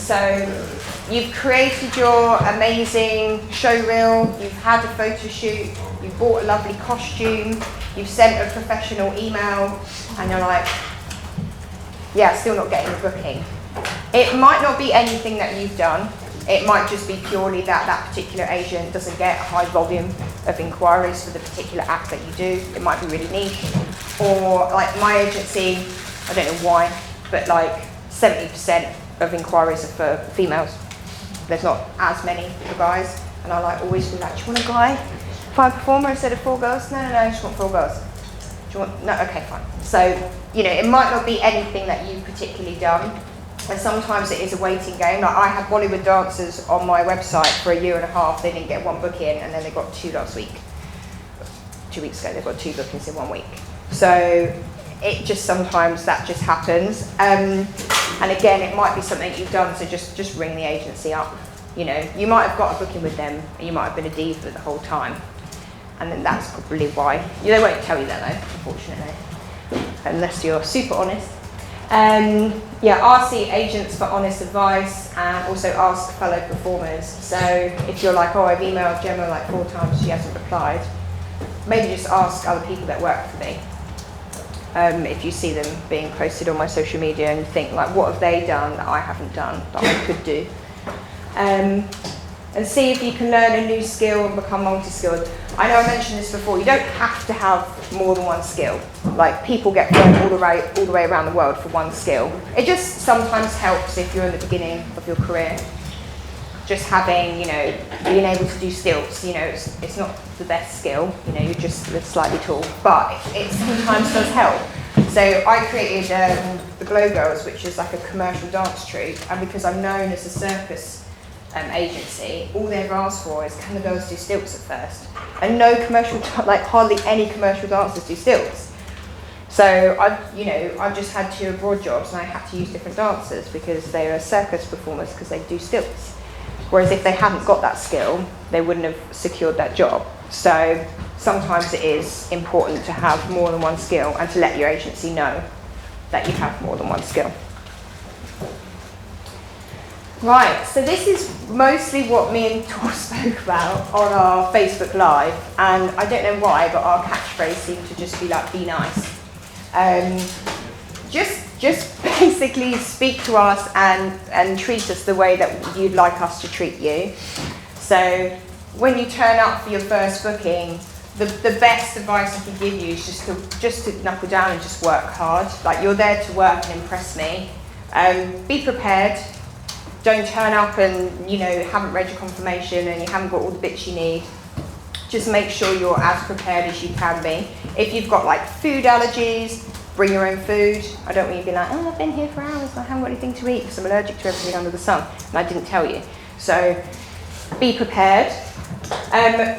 So you've created your amazing show reel, you've had a photo shoot, you've bought a lovely costume, you've sent a professional email, and you're like, yeah, still not getting a booking. It might not be anything that you've done. It might just be purely that that particular agent doesn't get a high volume of inquiries for the particular act that you do. It might be really niche. Or like my agency, I don't know why, but like 70% of inquiries are for females. There's not as many for guys. And I like always be like, do you want a guy? Fine performer instead of 4 girls? No, I just want 4 girls. Do you want, no, okay, fine. So, you know, it might not be anything that you've particularly done. And sometimes it is a waiting game. Like I had Bollywood dancers on my website for a year and a half. They didn't get 1 booking, and then they got 2 last week. 2 weeks ago, they got 2 bookings in 1 week. So it just sometimes that just happens. And again, it might be something you've done. So just ring the agency up. You know, you might have got a booking with them, and you might have been a diva the whole time, and then that's probably why. They won't tell you that though, unfortunately, unless you're super honest. Yeah, RC agents for honest advice, and also ask fellow performers. So if you're like, oh, I've emailed Gemma like 4 times, she hasn't replied, maybe just ask other people that work for me. If you see them being posted on my social media and you think like, what have they done that I haven't done that I could do? And see if you can learn a new skill and become multi-skilled. I know I mentioned this before, you don't have to have more than 1 skill. Like people get thrown all the way around the world for 1 skill. It just sometimes helps if you're in the beginning of your career. Just having, you know, being able to do stilts, you know, it's not the best skill, you know, you're just slightly tall, but it sometimes does help. So I created the Glow Girls, which is like a commercial dance troupe, and because I'm known as a circus agency, all they ever ask for is, can the girls do stilts at first? And no commercial, like hardly any commercial dancers do stilts. So I've just had 2 abroad jobs, and I had to use different dancers because they are circus performers because they do stilts. Whereas if they hadn't got that skill, they wouldn't have secured that job. So sometimes it is important to have more than 1 skill and to let your agency know that you have more than 1 skill. Right, so this is mostly what me and Tor spoke about on our Facebook Live, and I don't know why, but our catchphrase seemed to just be like, be nice. Just basically speak to us and treat us the way that you'd like us to treat you. So when you turn up for your first booking, the best advice I can give you is just to knuckle down and just work hard. Like you're there to work and impress me. Be prepared. Don't turn up and, you know, haven't read your confirmation and you haven't got all the bits you need. Just make sure you're as prepared as you can be. If you've got like food allergies, bring your own food. I don't want you to be like, oh, I've been here for hours and I haven't got anything to eat because I'm allergic to everything under the sun. And I didn't tell you. So be prepared.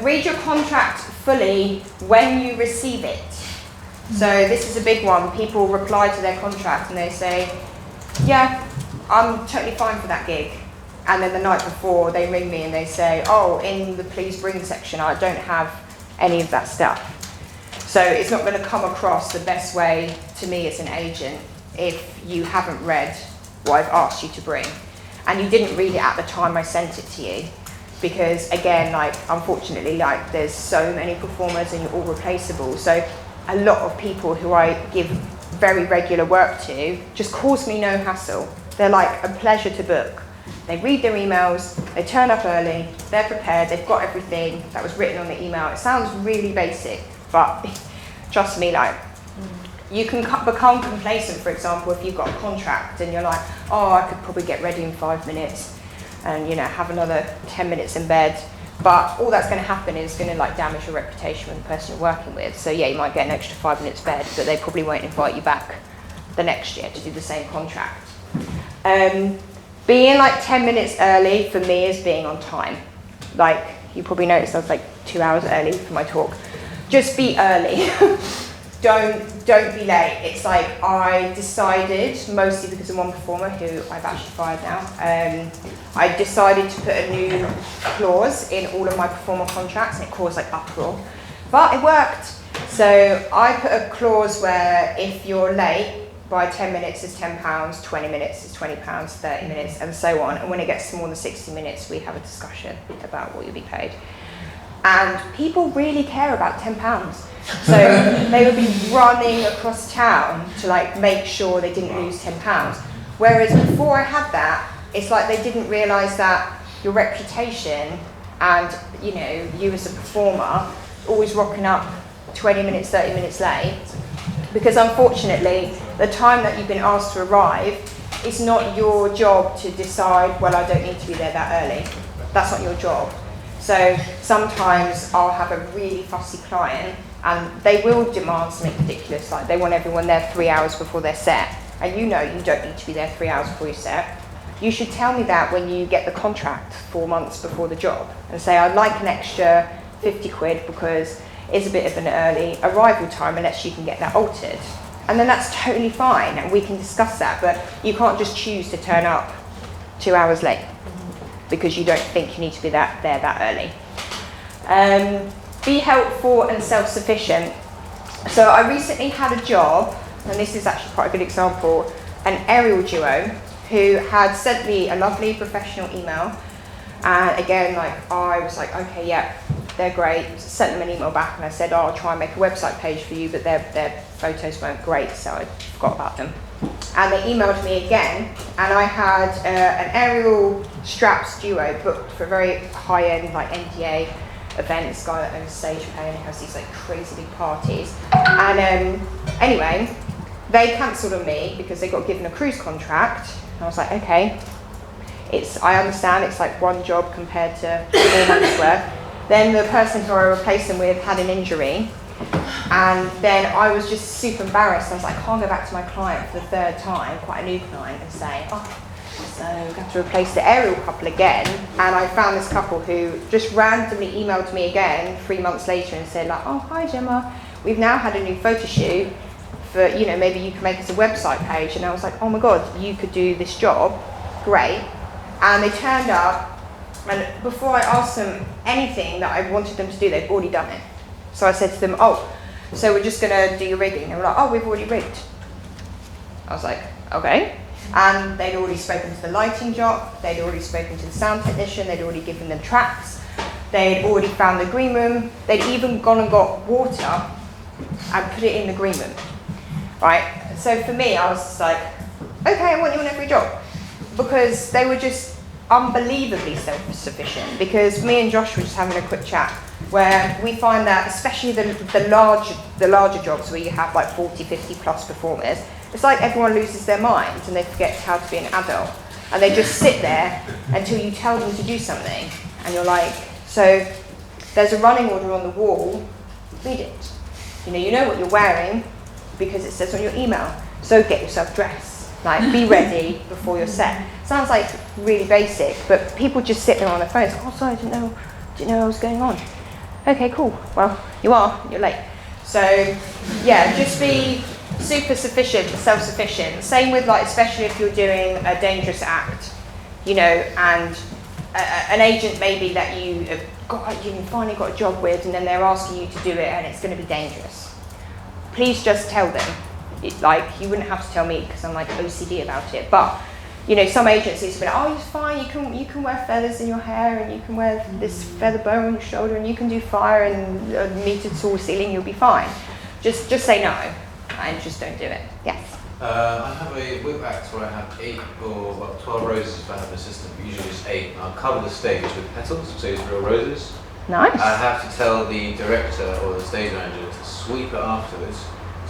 Read your contract fully when you receive it. So this is a big one. People reply to their contract and they say, yeah, I'm totally fine for that gig. And then the night before they ring me and they say, oh, in the please bring section, I don't have any of that stuff. So it's not going to come across the best way to me as an agent if you haven't read what I've asked you to bring. And you didn't read it at the time I sent it to you. Because again, like, unfortunately, like, there's so many performers and you're all replaceable. So a lot of people who I give very regular work to just cause me no hassle. They're like a pleasure to book. They read their emails, they turn up early, they're prepared, they've got everything that was written on the email. It sounds really basic, but trust me, like, you can become complacent, for example, if you've got a contract and you're like, oh, I could probably get ready in 5 minutes and, you know, have another 10 minutes in bed. But all that's going to happen is going to like damage your reputation with the person you're working with. So yeah, you might get an extra 5 minutes bed, but they probably won't invite you back the next year to do the same contract. Being like 10 minutes early for me is being on time. Like, you probably noticed I was like 2 hours early for my talk. Just be early. Don't be late. It's like I decided, mostly because of one performer who I've actually fired now, I decided to put a new clause in all of my performer contracts, and it caused like uproar. But it worked. So I put a clause where if you're late, by 10 minutes is £10, 20 minutes is £20, 30 minutes, and so on. And when it gets to more than 60 minutes, we have a discussion about what you'll be paid. And people really care about £10. So they would be running across town to like make sure they didn't lose £10. Whereas before I had that, it's like they didn't realise that your reputation and you as a performer always rocking up 20 minutes, 30 minutes late, because unfortunately the time that you've been asked to arrive, it's not your job to decide, well, I don't need to be there that early. That's not your job. So sometimes I'll have a really fussy client and they will demand something ridiculous, like they want everyone there 3 hours before their set, and you don't need to be there 3 hours before your set. You should tell me that when you get the contract 4 months before the job and say, I'd like an extra 50 quid because it's a bit of an early arrival time unless you can get that altered. And then that's totally fine and we can discuss that, but you can't just choose to turn up 2 hours late because you don't think you need to be there that early. Be helpful and self-sufficient. So I recently had a job, and this is actually quite a good example, an aerial duo who had sent me a lovely professional email. And again, I was like, okay, yeah, they're great. Sent them an email back and I said, I'll try and make a website page for you, but their photos weren't great, so I forgot about them. And they emailed me again, and I had an aerial straps duo booked for very high-end NDA events. Guy that owns Stage Pay and has these crazy big parties. And anyway, they cancelled on me because they got given a cruise contract. And I was like, okay, I understand it's one job compared to 4 months worth. Then the person who I replaced them with had an injury. And then I was just super embarrassed. I was like, I can't go back to my client for the 3rd time, quite a new client, and say, so I'm going to have to replace the aerial couple again. And I found this couple who just randomly emailed me again 3 months later and said oh, hi Gemma, we've now had a new photo shoot for, maybe you can make us a website page. And I was like, oh my God, you could do this job, great. And they turned up, and before I asked them anything that I wanted them to do, they'd already done it. So I said to them, so we're just going to do your rigging. They were like, we've already rigged. I was like, okay. And they'd already spoken to the lighting jock, they'd already spoken to the sound technician, they'd already given them tracks, they'd already found the green room, they'd even gone and got water and put it in the green room, right? So for me, I was just like, okay, I want you on every job. Because they were just unbelievably self-sufficient, because me and Josh were just having a quick chat where we find that, especially the larger jobs where you have 40, 50 plus performers, it's like everyone loses their minds and they forget how to be an adult. And they just sit there until you tell them to do something. And you're like, so there's a running order on the wall, read it. You know what you're wearing because it says on your email. So get yourself dressed. Be ready before your set. Sounds really basic, but people just sit there on their phones. Sorry, I didn't know what was going on. Okay, cool. Well, you're late. So yeah, just be super sufficient, self-sufficient. Same with especially if you're doing a dangerous act, and an agent maybe that you finally got a job with, and then they're asking you to do it, and it's going to be dangerous. Please just tell them. You wouldn't have to tell me because I'm OCD about it, but some agencies will be like, it's fine, you can wear feathers in your hair, and you can wear this feather bow on your shoulder, and you can do fire and a meter tall ceiling, you'll be fine. Just say no, and just don't do it. Yes? I have a whip act where I have 8 or 12 roses if I have an assistant, but usually just 8. And I'll cover the stage with petals, so it's real roses. Nice. I have to tell the director or the stage manager to sweep it afterwards,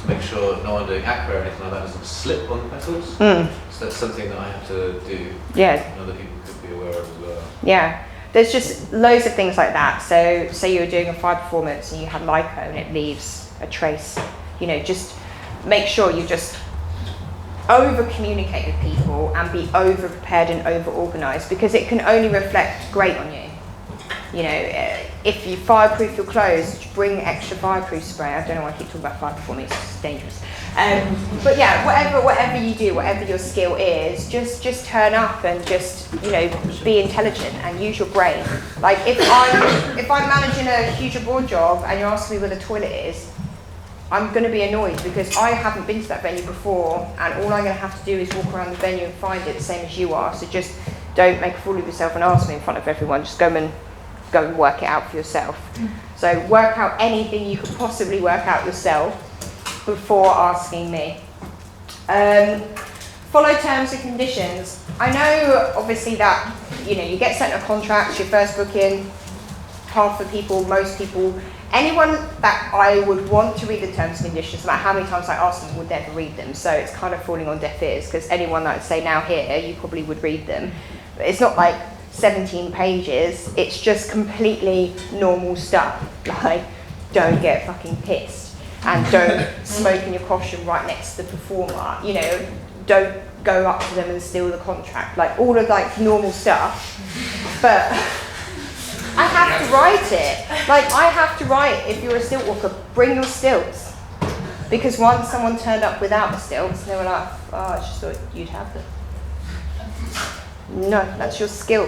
make sure no one doing aqua or anything like that doesn't slip on the petals. So that's something that I have to do. Yeah. And other people could be aware of as well. Yeah. There's just loads of things like that. So say you were doing a fire performance and you had Lyco and it leaves a trace, just make sure you just over communicate with people and be over prepared and over organised, because it can only reflect great on you. If you fireproof your clothes, bring extra fireproof spray. I don't know why I keep talking about fire performance, it's dangerous. But yeah, whatever you do, whatever your skill is, just turn up and just, be intelligent and use your brain. If I'm managing a huge abroad job and you're asking me where the toilet is, I'm going to be annoyed because I haven't been to that venue before, and all I'm going to have to do is walk around the venue and find it the same as you are. So just don't make a fool of yourself and ask me in front of everyone. Just go and work it out for yourself. So work out anything you could possibly work out yourself before asking me. Follow terms and conditions. I know obviously that you get sent a contract, your first booking, half the people, most people, anyone that I would want to read the terms and conditions, no matter how many times I ask them, would never read them. So it's kind of falling on deaf ears, because anyone that I'd say now here, you probably would read them. But it's not like 17 pages, it's just completely normal stuff, like don't get fucking pissed, and don't smoke in your costume right next to the performer, don't go up to them and steal the contract, like all of like normal stuff. But I have to write it. Like I have to write, if you're a stilt walker, bring your stilts. Because once someone turned up without the stilts, they were like, oh, I just thought you'd have them. No, that's your skill.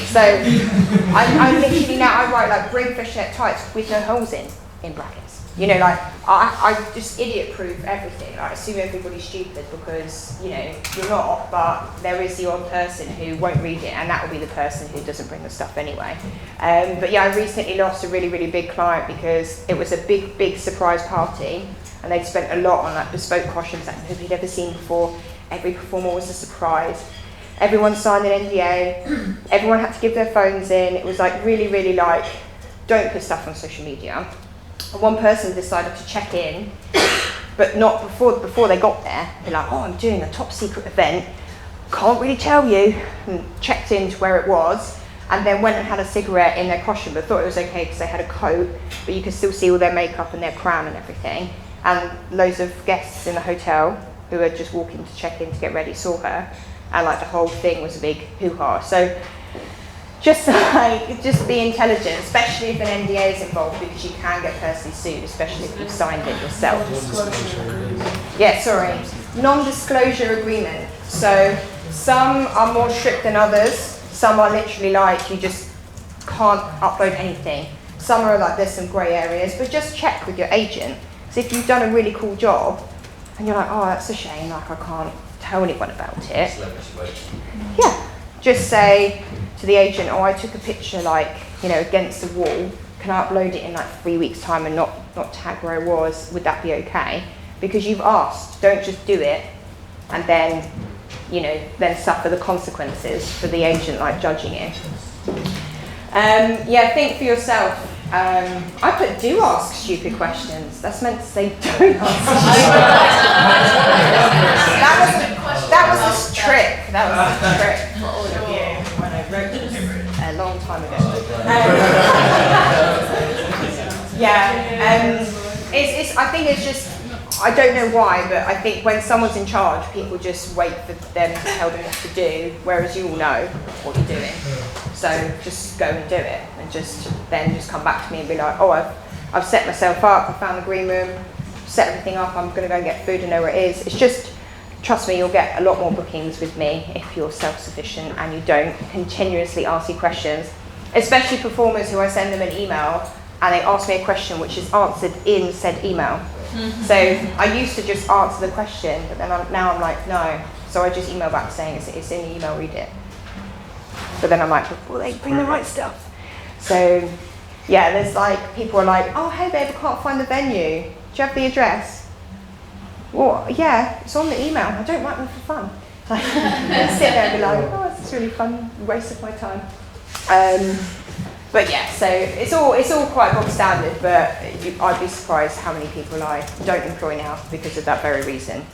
So I literally now I write like bring fishnet tights with no holes in brackets. Like I just idiot proof everything. I assume everybody's stupid because you're not, but there is the odd person who won't read it, and that will be the person who doesn't bring the stuff anyway. But yeah, I recently lost a really, really big client because it was a big surprise party, and they'd spent a lot on like bespoke costumes that nobody'd ever seen before. Every performer was a surprise. Everyone signed an NDA. Everyone had to give their phones in. It was like really, really like, don't put stuff on social media. And one person decided to check in, but not before they got there. They're like, oh, I'm doing a top secret event, can't really tell you. And checked into where it was, and then went and had a cigarette in their costume, but thought it was okay because they had a coat, but you could still see all their makeup and their crown and everything. And loads of guests in the hotel who were just walking to check in to get ready saw her, and like the whole thing was a big hoo-ha. So just be intelligent, especially if an NDA is involved, because you can get personally sued, especially if you've signed it yourself. Yeah, sorry. Non-disclosure agreement. So some are more strict than others. Some are literally like you just can't upload anything. Some are like there's some grey areas, but just check with your agent. So if you've done a really cool job and you're like, oh, that's a shame, like I can't tell anyone about it. Yeah, just say to the agent, oh, I took a picture like, against the wall. Can I upload it in like 3 weeks' time and not tag where I was? Would that be okay? Because you've asked, don't just do it and then, then suffer the consequences for the agent like judging you. Yeah, think for yourself. I put do ask stupid questions. That's meant to say don't ask stupid questions. That was the trick. That was the trick for all of you when I wrote this a long time ago. I think it's just, I don't know why, but I think when someone's in charge, people just wait for them to tell them what to do, whereas you all know what you're doing. So just go and do it, and just come back to me and be like, oh, I've set myself up, I found the green room, set everything up, I'm going to go and get food and know where it is. It's just, trust me, you'll get a lot more bookings with me if you're self-sufficient and you don't continuously ask you questions, especially performers who I send them an email and they ask me a question which is answered in said email. So I used to just answer the question, but then now I'm like, no. So I just email back saying it's in the email, read it. But then I'm like, well, they bring the right stuff. So yeah, there's like, people are like, oh, hey babe, I can't find the venue. Do you have the address? Well, yeah, it's on the email. I don't write them for fun. Like, sit there and be like, oh, this is really fun, waste of my time. But yeah, so it's all quite bog standard, but I'd be surprised how many people I don't employ now because of that very reason.